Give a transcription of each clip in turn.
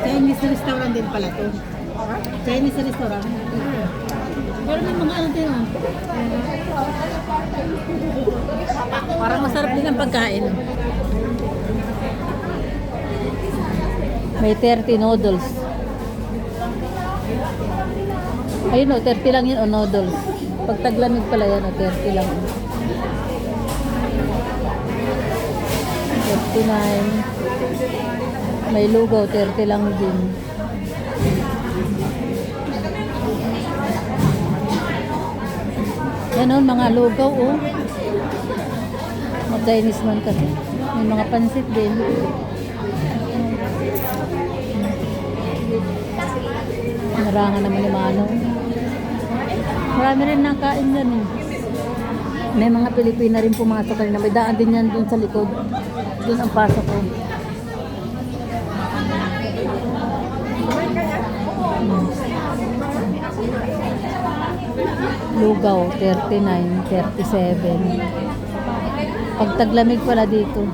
Chinese restaurant din pala to. Chinese restaurant. Pero may mga ano din. Parang masarap din ang pagkain. May 30 noodles. Ayun o, 30 lang yun o noodles. Pag taglamig pala yan o, 30 lang. 39. May lugaw, 30 lang din. Yan o, mga lugaw o. Mga Chinese man kasi. May mga pansit din. Narangan naman ni Manong. Marami rin nakain dyan eh. May mga Pilipina rin pumasok kanina. May daan din yan dun sa likod. Dun ang pasok ko. Lugaw, 39, 37. Pag taglamig pala dito.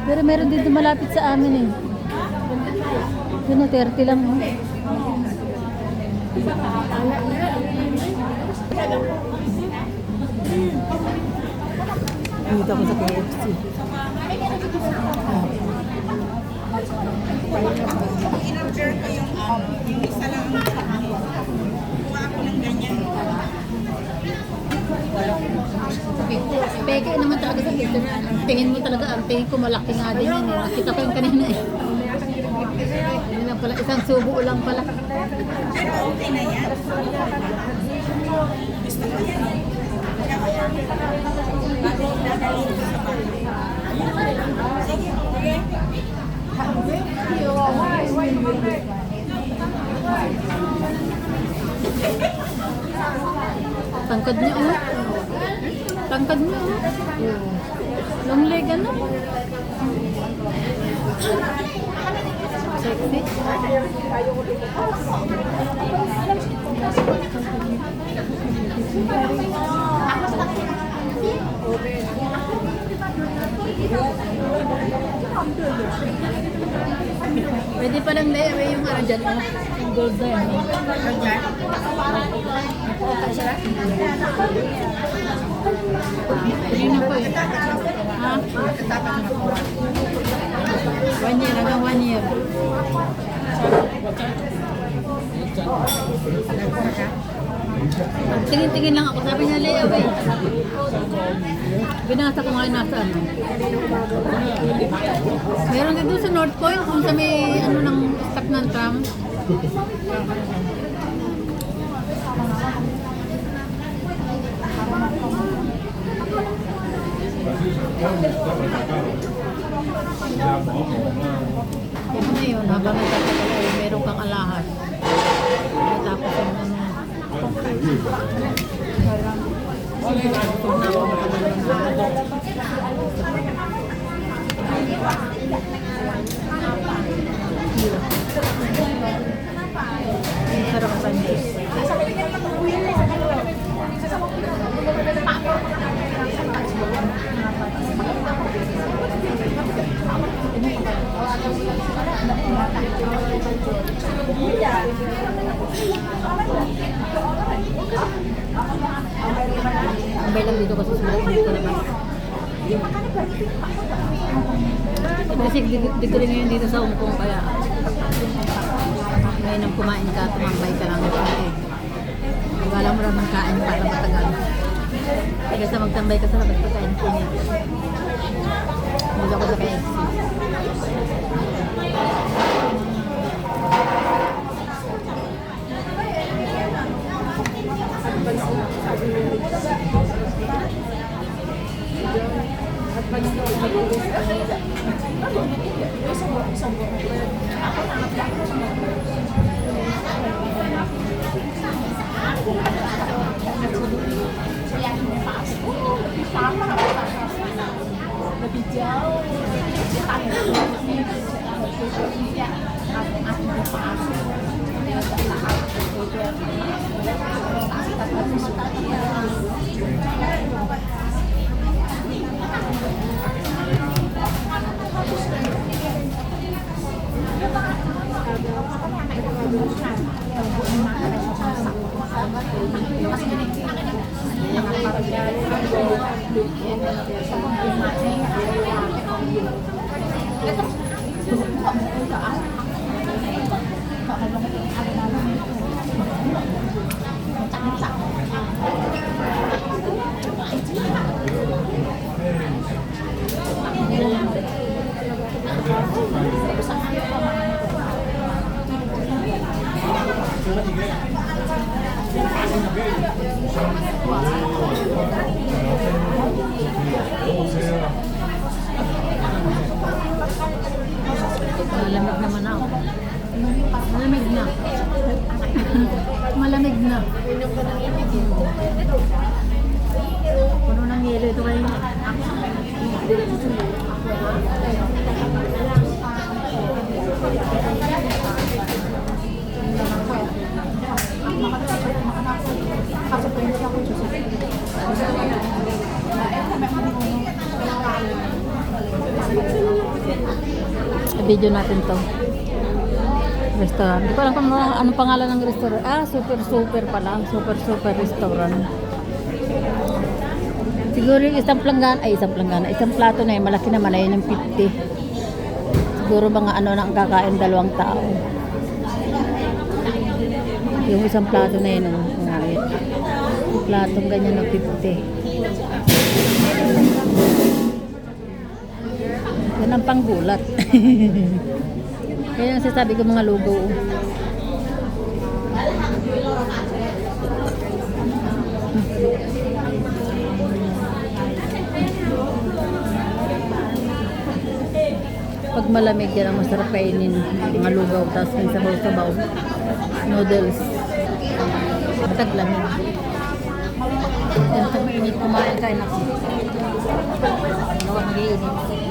Pero meron dito malapit sa amin eh. Yun o, 30 lang. Dito ako sa KFC. In-order ko yung isa lang ang kuha ko ng ganyan. Peke naman talaga sa dito na. Tingin mo talaga, ang tingin ko malaki nga din yan. Nakita ko yung kanina eh. Hindi na pala, isang subo lang pala. Pero okay na yan. Gusto ko yan. Dadalhin ko sa bahay. Sige, okay. Tangkad niya oh. Tangkad niya oh. Long leg ano? Sexy. Pwede palang layaway yung ano dyan oh. Yung gold na yan. Tingnan ko eh. Ha? 1 year, hanggang 1 year. Tingin-tingin lang ako. Sabi niya, layaway. Binasa ko nga nasa ano. Meron din doon sa North Point, kung sa may ano ng stop ng tram. Yan na yun, habang nagtatagal ay meron kang alahas. Tapos yung ano. Sarap pa niya. Ambay lang dito kasi sulat dito naman. Kasi dito rin ngayon dito sa Hong Kong kaya ngayon nang kumain ka, tumambay ka lang eh. Wala mo lang kain para matagal. Kaya sa magtambay ka sa labas pagkain ko niya. Dito ako sa KFC. Malamig naman ako. Malamig na. Malamig na. Puno ng yelo ito kayo. Video natin to restaurant. Hindi ko alam kung anong pangalan ng restaurant. Super super pala. Super super restaurant. Siguro yung isang plato na yun, malaki naman na yun yung 50. Siguro mga ano na ang kakain, 2 tao. Yung isang plato na yun, platong ganyan ng 50. Yan ang panggulat. Kaya yung sasabi ko mga lugo. Pag malamig yan ang masarap kainin. Mga lugaw, tapos may sabaw-sabaw. Noodles. Taglamig. Yan pag mainit kumain kain ako. Gawa mag-iinit.